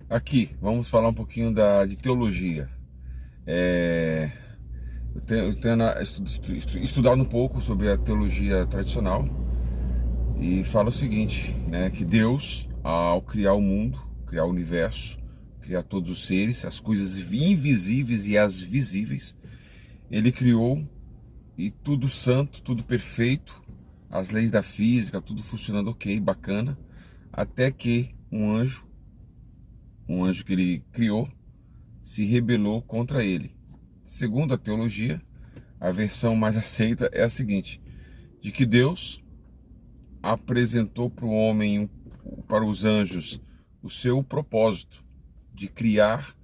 Aqui, vamos falar um pouquinho de teologia. Eu tenho estudado um pouco sobre a teologia tradicional e fala o seguinte, né, que Deus, ao criar o mundo, criar o universo, criar todos os seres, as coisas invisíveis e as visíveis, Ele criou e tudo santo, tudo perfeito, as leis da física, tudo funcionando ok, bacana, até que um anjo que Ele criou, se rebelou contra Ele. Segundo a teologia, a versão mais aceita é a seguinte, de que Deus apresentou para o homem, para os anjos, o seu propósito de criar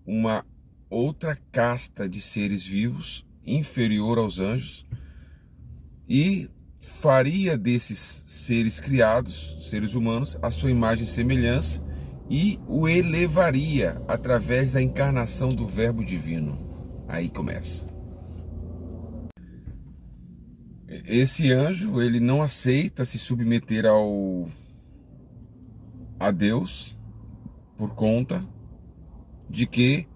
uma outra casta de seres vivos, inferior aos anjos, e faria desses seres criados, seres humanos, a sua imagem e semelhança, e o elevaria através da encarnação do Verbo Divino. Aí começa. Esse anjo, ele não aceita se submeter a Deus por conta de que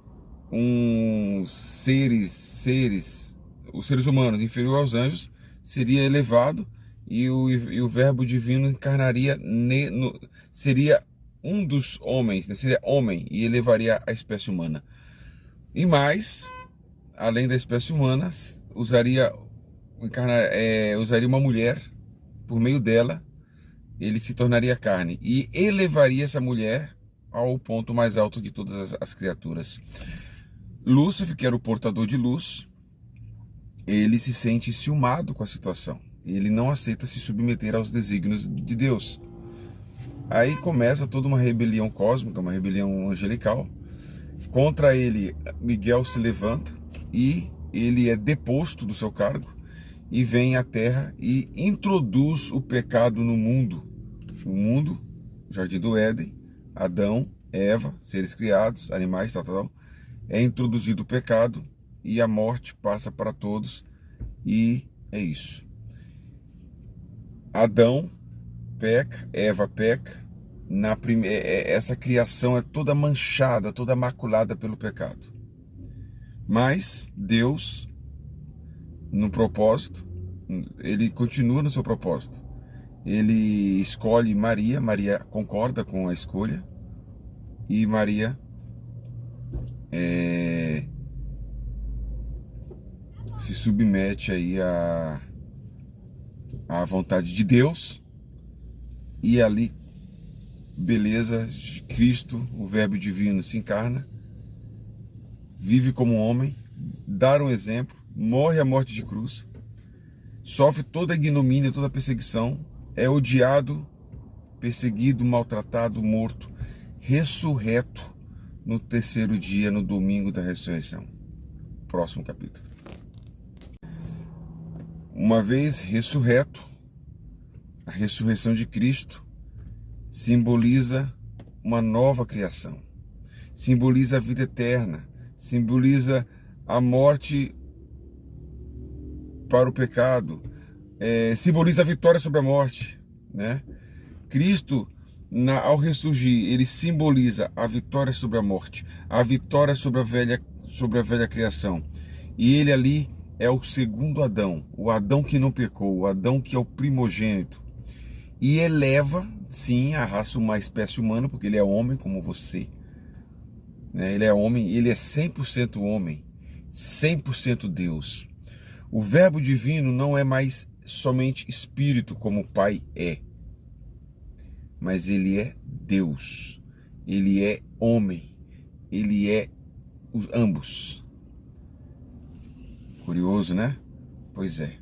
os seres humanos inferior aos anjos seria elevado e o Verbo Divino encarnaria, seria um dos homens, né? Seria homem e elevaria a espécie humana. E mais, além da espécie humana, usaria uma mulher, por meio dela, ele se tornaria carne e elevaria essa mulher ao ponto mais alto de todas as criaturas. Lúcifer, que era o portador de luz, ele se sente ciumado com a situação. Ele não aceita se submeter aos desígnios de Deus. Aí começa toda uma rebelião cósmica, uma rebelião angelical. Contra ele, Miguel se levanta e ele é deposto do seu cargo e vem à Terra e introduz o pecado no mundo. O mundo, Jardim do Éden, Adão, Eva, seres criados, animais, tal. É introduzido o pecado e a morte passa para todos e é isso. Adão peca, Eva peca, essa criação é toda manchada, toda maculada pelo pecado. Mas Deus, no propósito, ele continua no seu propósito. Ele escolhe Maria, Maria concorda com a escolha e Maria se submete aí à vontade de Deus e ali, beleza, Cristo, o Verbo Divino, se encarna, vive como homem, dá um exemplo, morre a morte de cruz, sofre toda a ignomínia, toda a perseguição, é odiado, perseguido, maltratado, morto, ressurreto no terceiro dia, no domingo da ressurreição. Próximo capítulo. Uma vez ressurreto, a ressurreição de Cristo simboliza uma nova criação, simboliza a vida eterna, simboliza a morte para o pecado, simboliza a vitória sobre a morte, né? Cristo, ao ressurgir, ele simboliza a vitória sobre a morte, a vitória sobre a velha criação. E ele ali é o segundo Adão, o Adão que não pecou, o Adão que é o primogênito. E eleva, sim, a raça, uma espécie humana, porque ele é homem como você. Né? Ele é homem, ele é 100% homem, 100% Deus. O Verbo Divino não é mais somente espírito como o Pai é, mas ele é Deus, ele é homem, ele é ambos. Curioso, né? Pois é.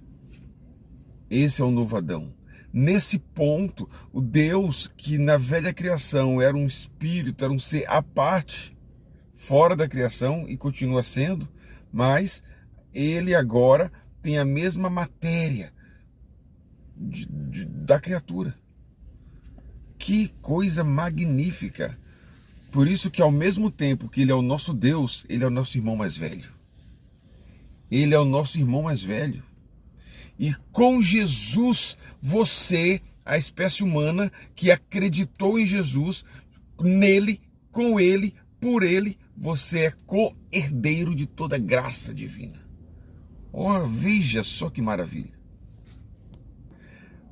Esse é o novo Adão. Nesse ponto, o Deus que na velha criação era um espírito, era um ser à parte, fora da criação e continua sendo, mas ele agora tem a mesma matéria da criatura. Que coisa magnífica! Por isso que ao mesmo tempo que ele é o nosso Deus, ele é o nosso irmão mais velho. Ele é o nosso irmão mais velho. E com Jesus, você, a espécie humana que acreditou em Jesus, nele com ele, por ele, você é co-herdeiro de toda graça divina. Oh, veja só que maravilha.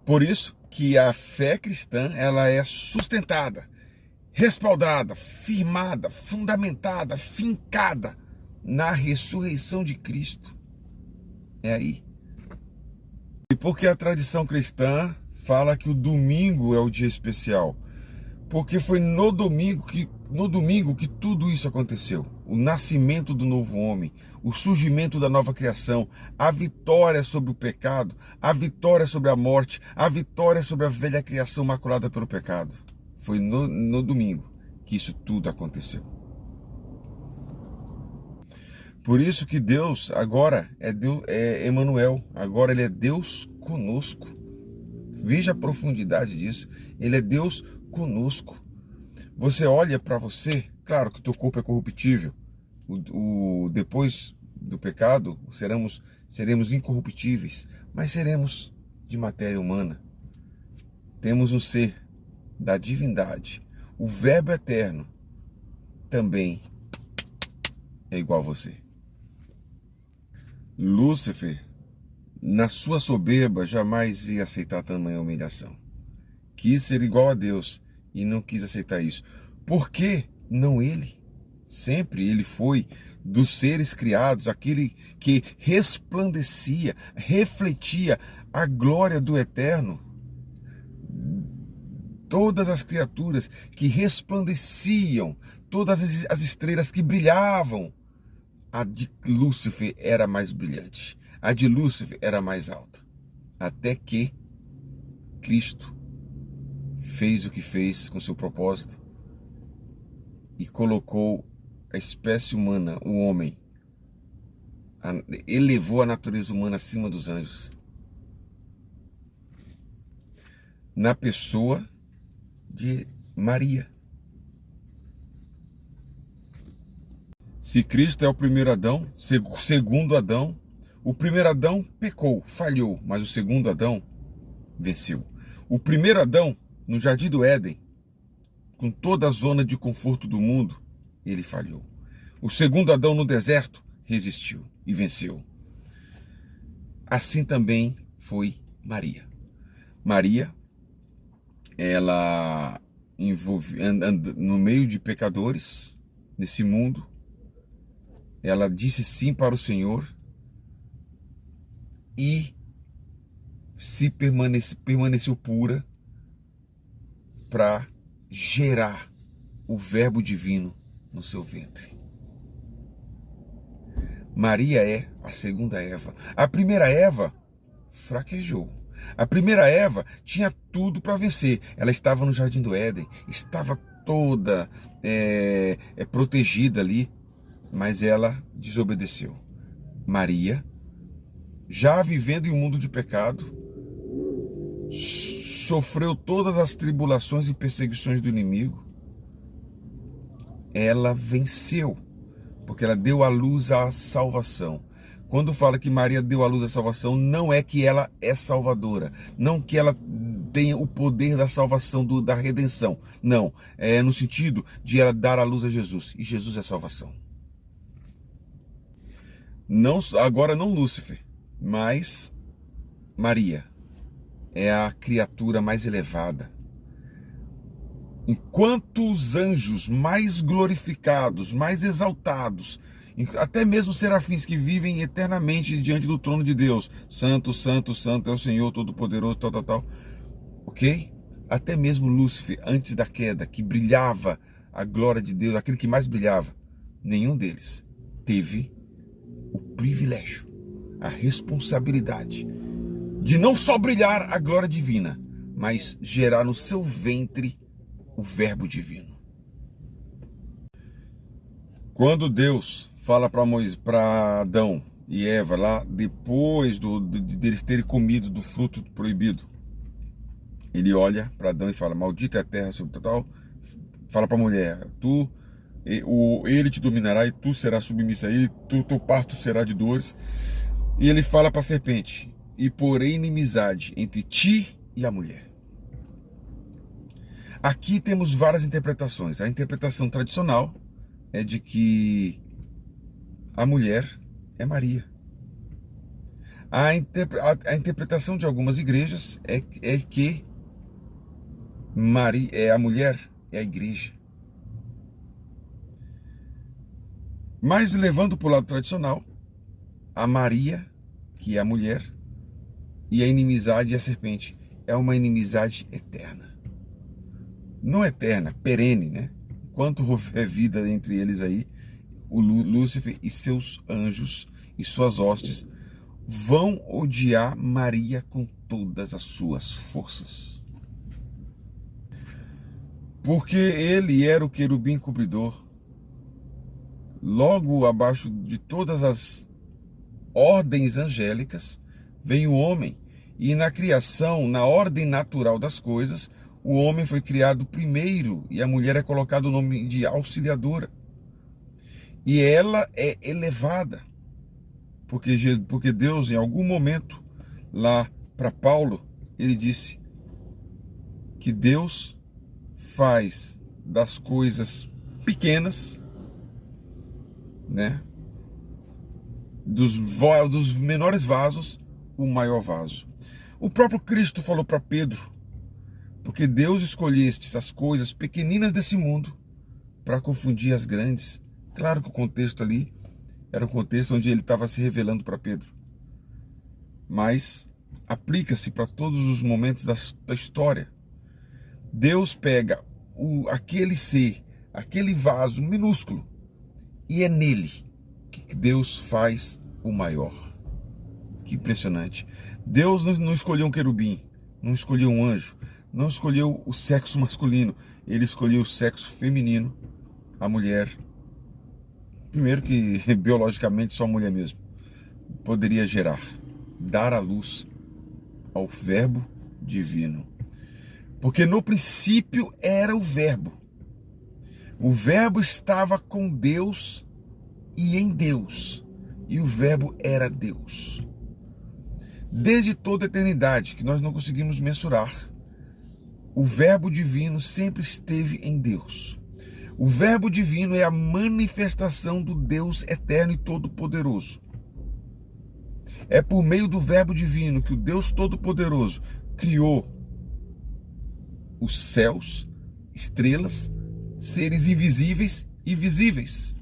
Por isso que a fé cristã, ela é sustentada, respaldada, firmada, fundamentada, fincada na ressurreição de Cristo. É aí. E porque a tradição cristã fala que o domingo é o dia especial? Porque foi no domingo que tudo isso aconteceu. O nascimento do novo homem, o surgimento da nova criação, a vitória sobre o pecado, a vitória sobre a morte, a vitória sobre a velha criação maculada pelo pecado. Foi no domingo que isso tudo aconteceu. Por isso que Deus agora é Emanuel, agora ele é Deus conosco. Veja a profundidade disso. Ele é Deus conosco. Você olha para você, claro que o teu corpo é corruptível. Depois do pecado, seremos incorruptíveis, mas seremos de matéria humana. Temos um ser da divindade. O Verbo eterno também é igual a você. Lúcifer, na sua soberba, jamais ia aceitar tamanha humilhação. Quis ser igual a Deus e não quis aceitar isso. Por que não ele? Sempre ele foi dos seres criados, aquele que resplandecia, refletia a glória do Eterno. Todas as criaturas que resplandeciam, todas as estrelas que brilhavam, a de Lúcifer era mais brilhante, a de Lúcifer era mais alta. Até que Cristo fez o que fez com seu propósito e colocou a espécie humana, o homem, elevou a natureza humana acima dos anjos. Na pessoa de Maria. Se Cristo é o primeiro Adão, segundo Adão, o primeiro Adão pecou, falhou, mas o segundo Adão venceu. O primeiro Adão, no Jardim do Éden, com toda a zona de conforto do mundo, ele falhou. O segundo Adão no deserto resistiu e venceu. Assim também foi Maria. Maria, ela no meio de pecadores, nesse mundo, ela disse sim para o Senhor e permaneceu pura para gerar o Verbo divino no seu ventre. Maria é a segunda Eva. A primeira Eva fraquejou. A primeira Eva tinha tudo para vencer. Ela estava no Jardim do Éden, estava toda protegida ali, mas ela desobedeceu. Maria, já vivendo em um mundo de pecado, sofreu todas as tribulações e perseguições do inimigo. Ela venceu, porque ela deu à luz a salvação. Quando fala que Maria deu à luz a salvação, não é que ela é salvadora, não que ela tenha o poder da salvação, da redenção. Não, é no sentido de ela dar à luz a Jesus, e Jesus é a salvação. Não, agora não Lúcifer, mas Maria é a criatura mais elevada. Enquanto os anjos mais glorificados, mais exaltados, até mesmo serafins que vivem eternamente diante do trono de Deus, santo, santo, santo é o Senhor Todo-Poderoso, tal, ok? Até mesmo Lúcifer, antes da queda, que brilhava a glória de Deus, aquele que mais brilhava, nenhum deles teve o privilégio, a responsabilidade de não só brilhar a glória divina, mas gerar no seu ventre o Verbo divino. Quando Deus fala para Adão e Eva lá, depois deles terem comido do fruto proibido, ele olha para Adão e fala: maldita é a terra sobre tal. Fala para a mulher: ele te dominará e tu serás submissa a ele, teu parto será de dores. E ele fala para a serpente: e porém inimizade entre ti e a mulher. Aqui temos várias interpretações. A interpretação tradicional é de que a mulher é Maria. A interpretação de algumas igrejas é que Maria, a mulher é a igreja. Mas levando para o lado tradicional, a Maria, que é a mulher, e a inimizade e a serpente é uma inimizade eterna. Não eterna, perene, né? Enquanto houver vida entre eles aí, o Lúcifer e seus anjos e suas hostes vão odiar Maria com todas as suas forças. Porque ele era o querubim cobridor. Logo abaixo de todas as ordens angélicas vem o homem. E na criação, na ordem natural das coisas, o homem foi criado primeiro e a mulher é colocado o nome de auxiliadora. E ela é elevada. Porque Deus, em algum momento, lá para Paulo, ele disse que Deus faz das coisas pequenas, né, dos menores vasos, o maior vaso. O próprio Cristo falou para Pedro, porque Deus escolheste as coisas pequeninas desse mundo para confundir as grandes. Claro que o contexto ali era um contexto onde ele estava se revelando para Pedro. Mas aplica-se para todos os momentos da história. Deus pega aquele ser, aquele vaso minúsculo, e é nele que Deus faz o maior. Que impressionante. Deus não escolheu um querubim, não escolheu um anjo, não escolheu o sexo masculino, ele escolheu o sexo feminino, a mulher. Primeiro que biologicamente só a mulher mesmo poderia gerar, dar à luz ao verbo divino. Porque no princípio era o verbo. O verbo estava com Deus e em Deus. E o verbo era Deus. Desde toda a eternidade, que nós não conseguimos mensurar, o verbo divino sempre esteve em Deus. O verbo divino é a manifestação do Deus eterno e todo-poderoso. É por meio do verbo divino que o Deus todo-poderoso criou os céus, estrelas, seres invisíveis e visíveis.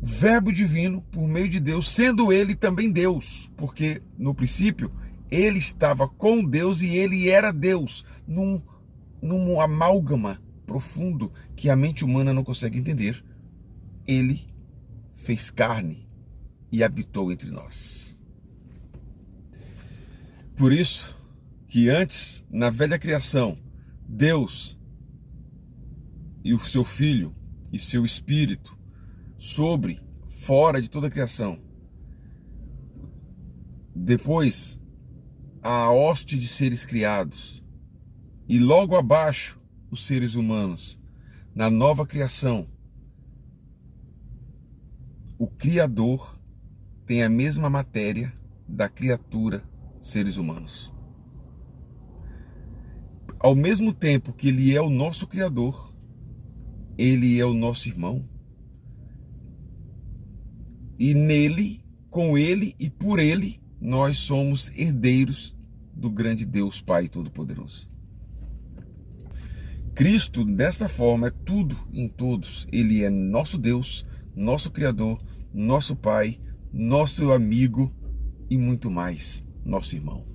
O verbo divino, por meio de Deus, sendo ele também Deus, porque no princípio ele estava com Deus e ele era Deus, num amálgama profundo que a mente humana não consegue entender. Ele fez carne e habitou entre nós. Por isso que antes, na velha criação, Deus e o seu Filho e seu Espírito fora de toda a criação. Depois, a hoste de seres criados. E logo abaixo, os seres humanos. Na nova criação, o Criador tem a mesma matéria da criatura, seres humanos. Ao mesmo tempo que ele é o nosso Criador, ele é o nosso irmão. E nele, com ele e por ele, nós somos herdeiros do grande Deus Pai Todo-Poderoso. Cristo, desta forma, é tudo em todos. Ele é nosso Deus, nosso Criador, nosso Pai, nosso amigo e muito mais, nosso irmão.